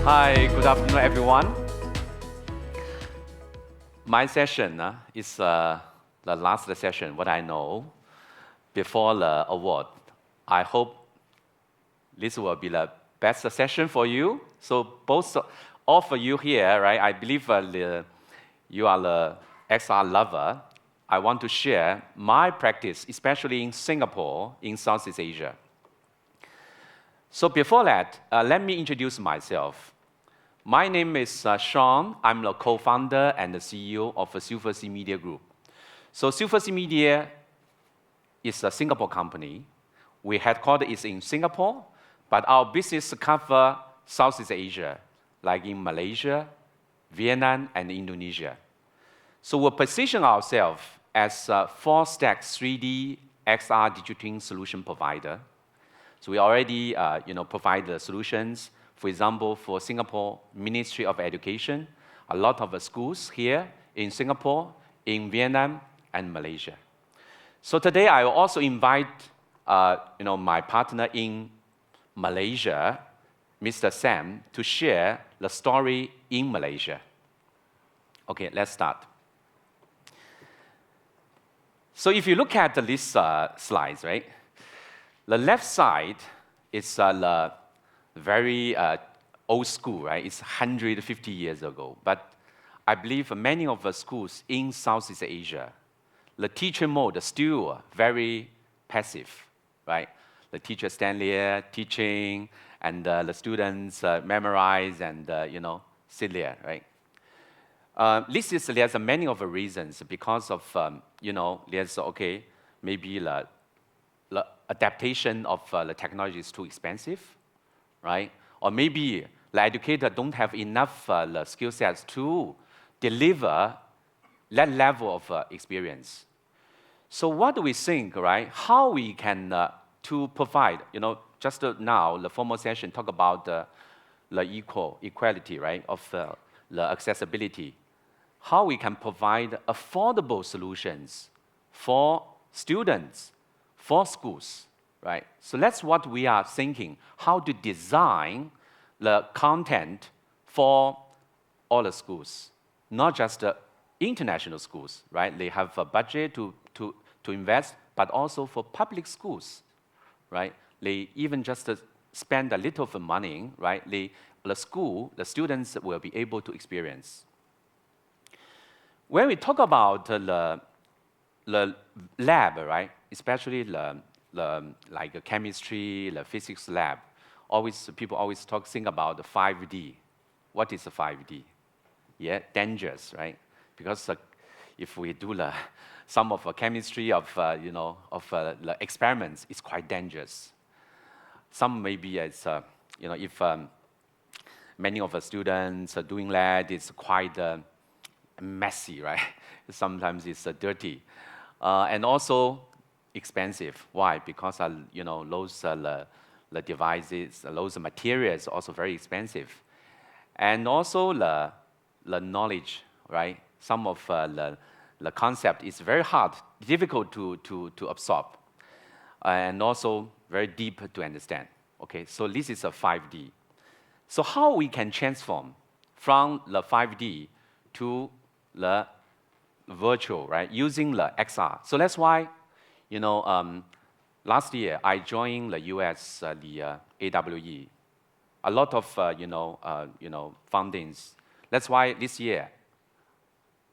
Hi, good afternoon, everyone. My session is the last session, what I know, before the award. I hope this will be the best session for you. So both of you here, right, I believe you are the XR lover. I want to share my practice, especially in Singapore, in Southeast Asia. So before that, let me introduce myself. My name is Sean. I'm the co-founder and the CEO of the Silver Sea Media Group. So Silver Sea Media is a Singapore company. We headquartered is in Singapore, but our business covers Southeast Asia, like in Malaysia, Vietnam, and Indonesia. So we position ourselves as a full-stack 3D XR digital solution provider. So we already provide the solutions. For example, for Singapore Ministry of Education, a lot of the schools here in Singapore, in Vietnam, and Malaysia. So today I will also invite my partner in Malaysia, Mr. Sam, to share the story in Malaysia. Okay, let's start. So if you look at this slides, right? The left side is the very old school, right? It's 150 years ago. But I believe many of the schools in Southeast Asia, the teacher mode is still very passive, right? The teacher stand there teaching, and the students memorize and sit there, right? There's many of the reasons because of there's maybe the adaptation of the technology is too expensive, right? Or maybe the educator don't have enough the skill sets to deliver that level of experience. So what do we think, right? How we can to provide, just now the formal session talk about the equality, right, of the accessibility. How we can provide affordable solutions for students, for schools, right? So that's what we are thinking, how to design the content for all the schools, not just the international schools, right? They have a budget to invest, but also for public schools, right? They even just spend a little of the money, right? The students will be able to experience. When we talk about the lab, right? Especially like the chemistry, the physics lab, people always think about the 5D. What is the 5D? Yeah, dangerous, right? Because if we do some of the chemistry of the experiments, it's quite dangerous. Some maybe it's if many of the students are doing that, it's quite messy, right? Sometimes it's dirty, and also expensive. Why? Because those the devices, those materials also very expensive, and also the knowledge, right? Some of the concept is very hard, difficult to absorb, and also very deep to understand. Okay, so this is a 5D. So how we can transform from the 5D to the virtual, right? Using the XR. So that's why, last year I joined the US, the AWE. A lot of fundings. That's why this year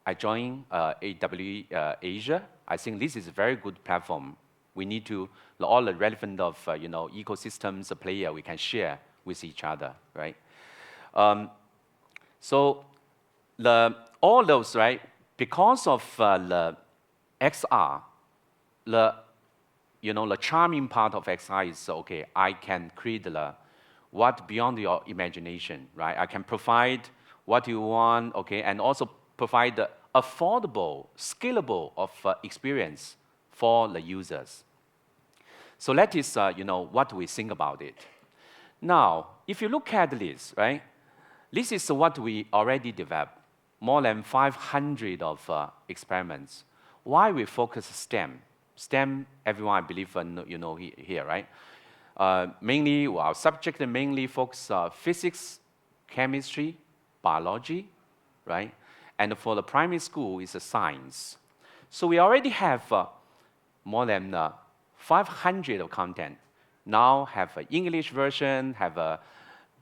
I joined AWE Asia. I think this is a very good platform. We need to all the relevant of ecosystems, the player we can share with each other, right? So all those, right? Because of the XR, the charming part of XR is I can create what beyond your imagination, right? I can provide what you want, and also provide the affordable, scalable of experience for the users. So that is what we think about it. Now, if you look at this, right? This is what we already developed. More than 500 of experiments. Why we focus STEM? STEM, everyone I believe here, right? Mainly, our subject mainly focus physics, chemistry, biology, right? And for the primary school, it's a science. So we already have more than 500 of content. Now have an English version, have a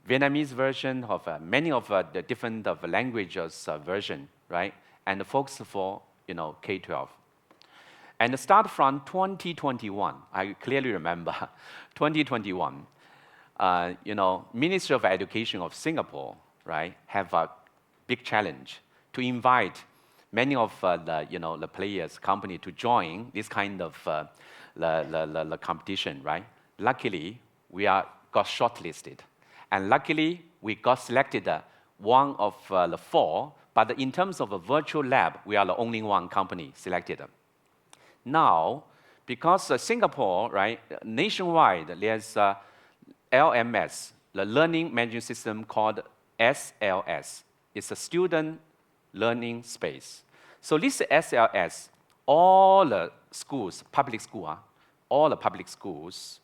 Vietnamese version, of many of the different languages version, right? And focus for K-12. And start from 2021, I clearly remember, 2021, Ministry of Education of Singapore, right, have a big challenge to invite many of the players, company to join this kind of the competition, right? Luckily, we got shortlisted. And luckily, we got selected one of the 4, but in terms of a virtual lab, we are the only one company selected. Now, because Singapore, right, nationwide, there's LMS, the learning management system called SLS. It's a student learning space. So this SLS, all the schools, public school, all the public schools,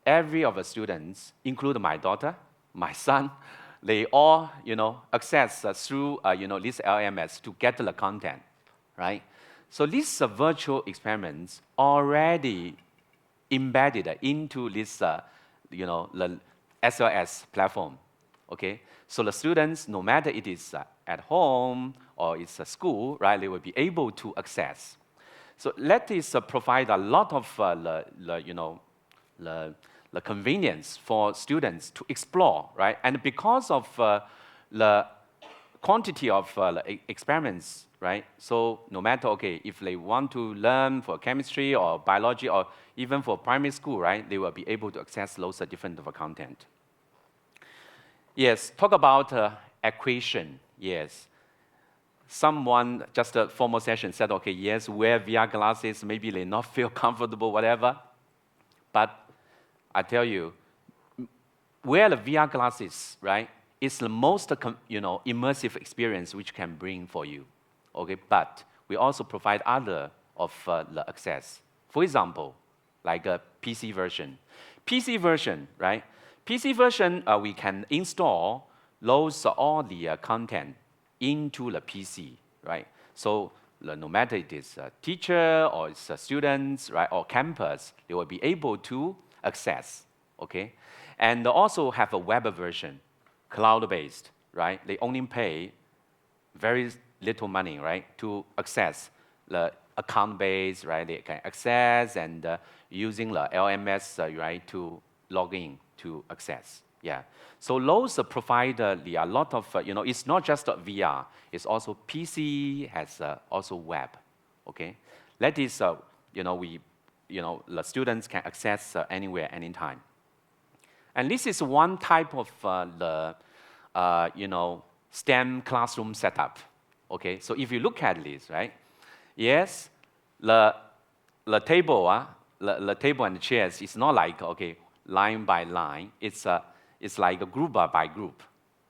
every of the students, including my daughter, my son, they all, access through, this LMS to get the content, right? So these virtual experiments already embedded into this, the SLS platform, okay? So the students, no matter it is at home or it's a school, right, they will be able to access. So that is provide a lot of the convenience for students to explore, right? And because of the quantity of experiments, right? So no matter, okay, if they want to learn for chemistry or biology or even for primary school, right, they will be able to access lots of different content. Yes, talk about equation, yes. Someone, just a formal session, said, okay, yes, wear VR glasses, maybe they not feel comfortable, whatever. But I tell you, wear the VR glasses, right, is the most immersive experience which can bring for you, okay? But we also provide other of the access. For example, like a PC version. PC version, right? PC version, we can install those all the content into the PC, right? So no matter it is a teacher or it's a students, right, or campus, they will be able to access, okay? And also have a web version, cloud-based, right? They only pay very little money, right, to access the account-based, right? They can access and using the LMS, right, to log in to access. Yeah. So those provide a lot of, it's not just VR, it's also PC, has also web, okay? That is, the students can access anywhere, anytime. And this is one type of STEM classroom setup, okay? So if you look at this, right? Yes, the table, the table and the chairs is not like, okay, line by line. It's like a group by group,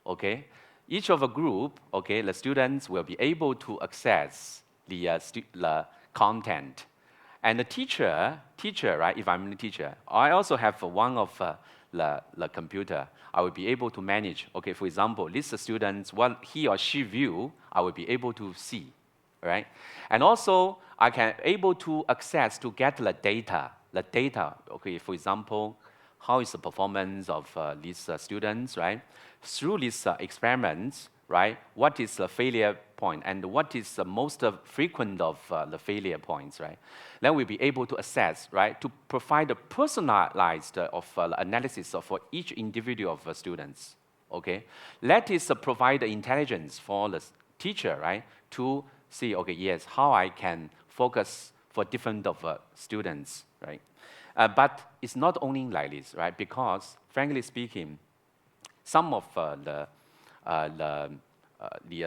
okay? Each of a group, okay, the students will be able to access the content. And the teacher, right, if I'm the teacher, I also have one of the computer. I will be able to manage, okay, for example, this student, what he or she view, I will be able to see, right? And also, I can able to access to get the data, okay, for example, how is the performance of these students, right? Through these experiments, right? What is the failure point and what is the most frequent of the failure points, right? Then we'll be able to assess, right? To provide a personalized analysis for each individual of students, okay? That is provide intelligence for the teacher, right? To see, okay, yes, how I can focus for different of students, right? But it's not only like this, right? Because, frankly speaking, some of the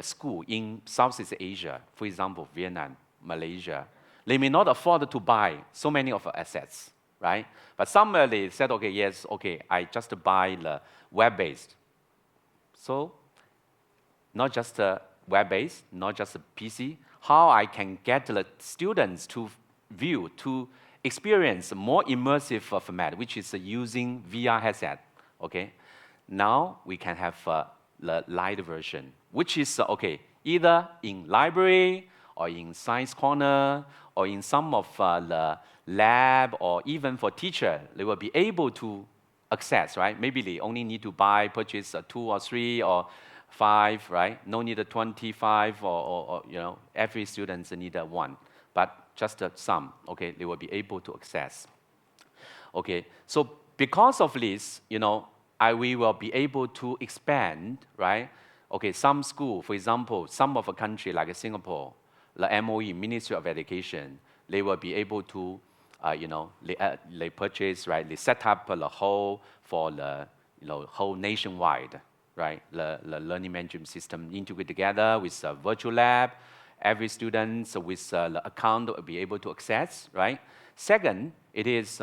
school in Southeast Asia, for example, Vietnam, Malaysia, they may not afford to buy so many of the assets, right? But some they said, okay, yes, okay, I just buy the web-based. So, not just web-based, not just a PC, how I can get the students to view, to experience more immersive format, which is using VR headset, okay? Now we can have the light version, which is, either in library or in science corner or in some of the lab or even for teacher, they will be able to access, right? Maybe they only need to purchase 2 or 3 or 5, right? No need 25 or every student need 1, but just some, they will be able to access. So because of this, we will be able to expand, right? Some school, for example, some of a country like Singapore, the MOE, Ministry of Education, they will be able to, they purchase, right? They set up the whole for the, whole nationwide, right? The learning management system integrate together with a virtual lab. Every student with the account will be able to access, right? Second, it is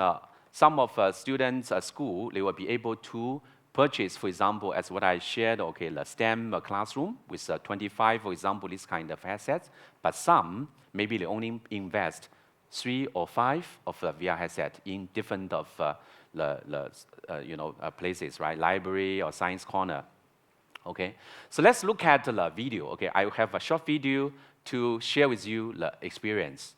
some of students at school, they will be able to purchase, for example, as what I shared, the STEM classroom with 25, for example, this kind of assets. But some, maybe they only invest 3 or 5 of the VR headset in different of places, right? Library or science corner. So let's look at the video. I have a short video to share with you the experience.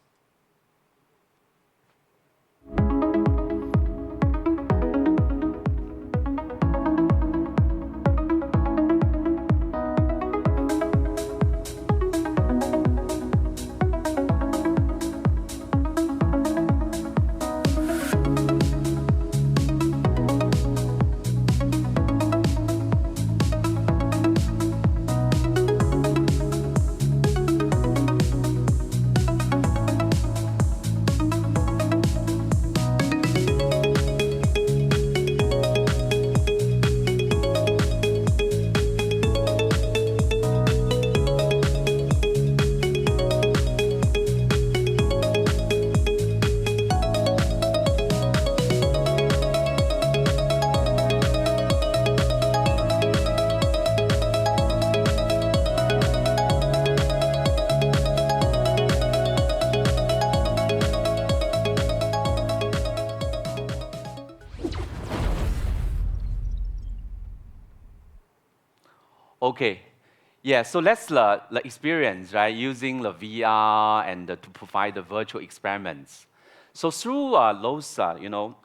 So that's the experience, right? Using the VR and to provide the virtual experiments. So through those,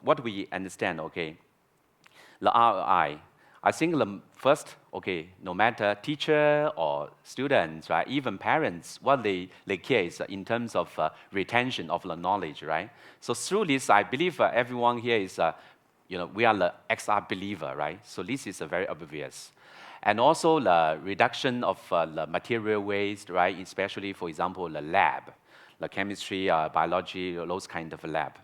what we understand, the ROI, I think the first, no matter teacher or students, right, even parents, what they care is in terms of retention of the knowledge, right? So through this, I believe everyone here is, we are the XR believer, right? So this is very obvious. And also the reduction of the material waste, right? Especially, for example, the lab, the chemistry, biology, those kind of lab.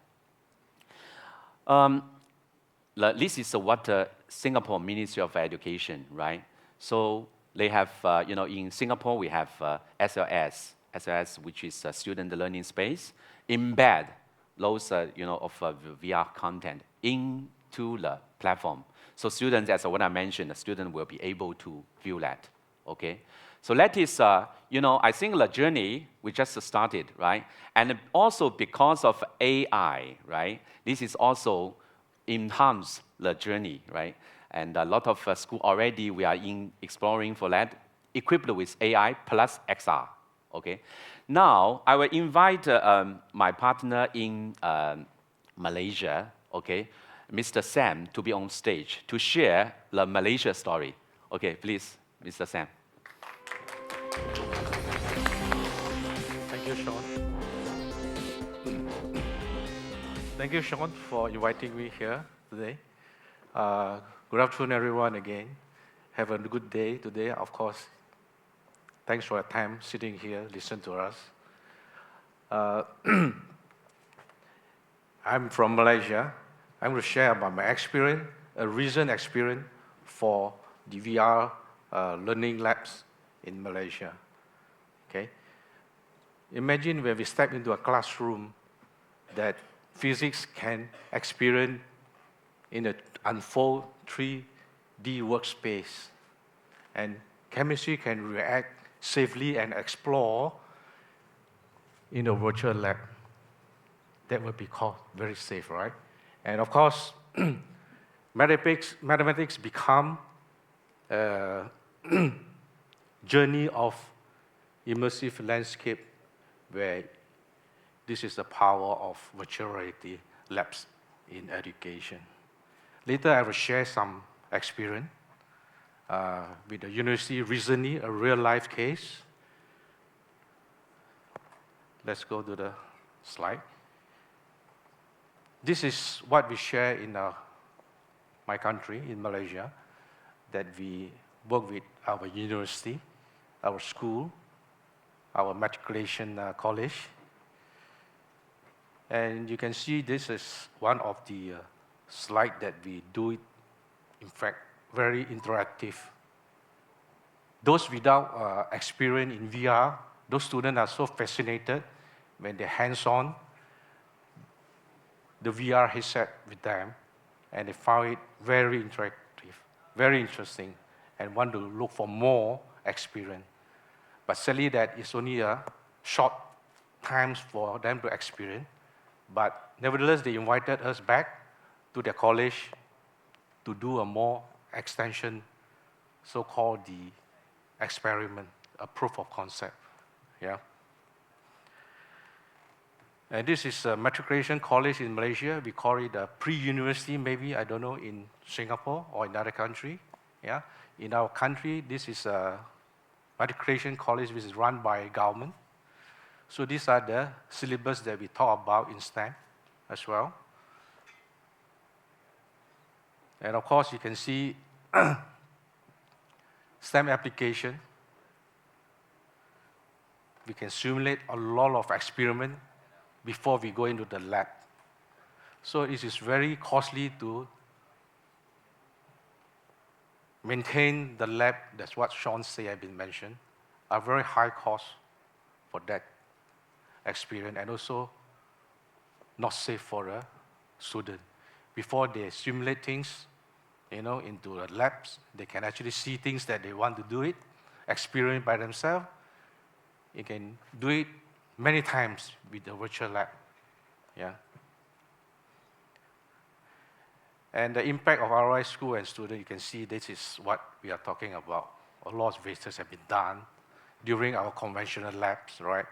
This is what Singapore Ministry of Education, right? So they have, in Singapore, we have SLS, which is student learning space, embed those, of VR content into the platform. So students, as what I mentioned, the student will be able to view that, So that is, I think the journey we just started, right? And also because of AI, right? This is also enhance the journey, right? And a lot of school already we are exploring for that, equipped with AI plus XR, Now, I will invite my partner in Malaysia, Mr. Sam, to be on stage to share the Malaysia story. Please, Mr. Sam. Thank you, Sean. Thank you, Sean, for inviting me here today. Good afternoon, everyone, again. Have a good day today. Of course, thanks for your time sitting here, listen to us. I'm from Malaysia. I'm going to share about my experience, a recent experience for the VR learning labs in Malaysia. Imagine when we step into a classroom that physics can experience in an unfold 3D workspace, and chemistry can react safely and explore in a virtual lab. That would be called very safe, right? And of course, mathematics become journey of immersive landscape where this is the power of virtual reality labs in education. Later, I will share some experience with the university recently, a real-life case. Let's go to the slide. This is what we share in my country, in Malaysia, that we work with our university, our school, our matriculation college. And you can see this is one of the slides that we do it, in fact, very interactive. Those without experience in VR, those students are so fascinated when they're hands-on the VR headset with them, and they found it very interactive, very interesting, and want to look for more experience. But sadly, that is only a short times for them to experience. But nevertheless, they invited us back to their college to do a more extension, so-called the experiment, a proof of concept. Yeah. And this is a matriculation college in Malaysia. We call it a pre-university, maybe, I don't know, in Singapore or in other country. Yeah. In our country, this is a matriculation college which is run by government. So these are the syllabus that we talk about in STEM as well. And of course, you can see STEM application. We can simulate a lot of experiment before we go into the lab. So it is very costly to maintain the lab. That's what Sean said, have been mentioned, a very high cost for that experience, and also not safe for a student. Before they simulate things, into the labs, they can actually see things that they want to do it, experience by themselves. You can do it many times with the virtual lab. Yeah. And the impact of ROI school and student, you can see this is what we are talking about. A lot of research have been done during our conventional labs, right?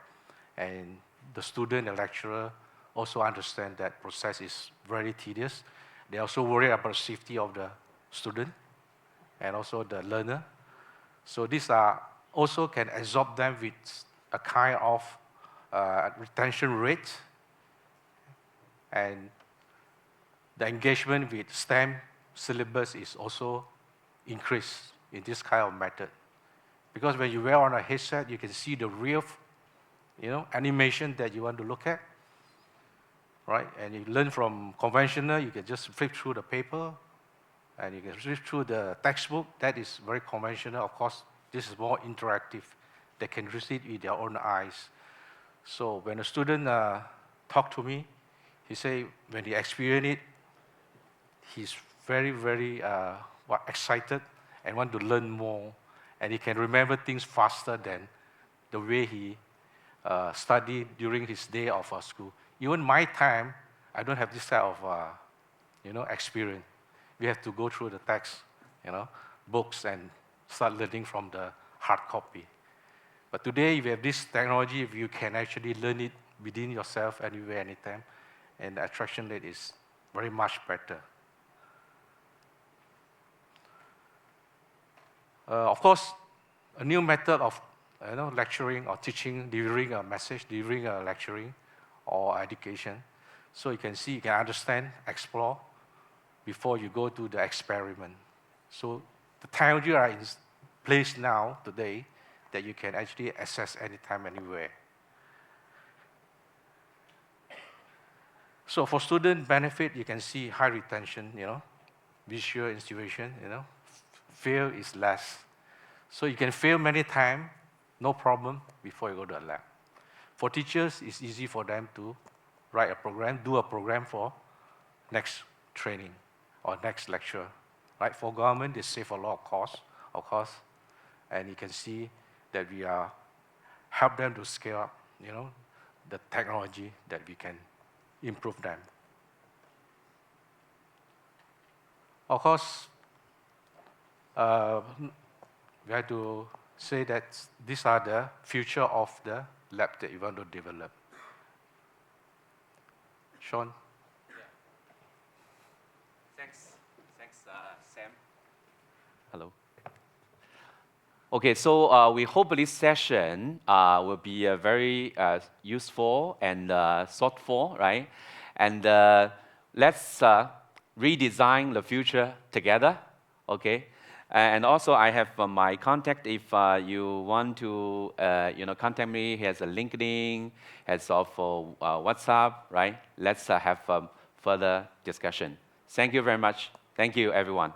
And the student and lecturer also understand that process is very tedious. They also worry about the safety of the student and also the learner. So these are also can absorb them with a kind of retention rate, and the engagement with STEM syllabus is also increased in this kind of method. Because when you wear on a headset, you can see the real animation that you want to look at, right? And you learn from conventional, you can just flip through the paper, and you can flip through the textbook. That is very conventional. Of course, this is more interactive. They can read it with their own eyes. So when a student talk to me, he say when he experience it, he's very, very excited and want to learn more, and he can remember things faster than the way he studied during his day of school. Even my time, I don't have this type of experience. We have to go through the text, books, and start learning from the hard copy. But today, if you have this technology, if you can actually learn it within yourself, anywhere, anytime, and the attraction rate is very much better. Of course, a new method of lecturing or teaching, delivering a message, delivering a lecturing or education. So you can see, you can understand, explore before you go to the experiment. So the technology are in place now, today, that you can actually access anytime, anywhere. So for student benefit, you can see high retention, visual institution, fail is less. So you can fail many times, no problem, before you go to a lab. For teachers, it's easy for them to write a program, do a program for next training or next lecture. Right? For government, they save a lot of cost, of course, and you can see that we are help them to scale up, the technology that we can improve them. Of course, we have to say that these are the future of the lab that you want to develop. Sean? Thanks, Sam. Hello. Okay, so we hope this session will be very useful and thoughtful, right? And let's redesign the future together, okay? And also, I have my contact. If you want to, contact me, here's a LinkedIn, here's also WhatsApp, right? Let's have further discussion. Thank you very much. Thank you, everyone.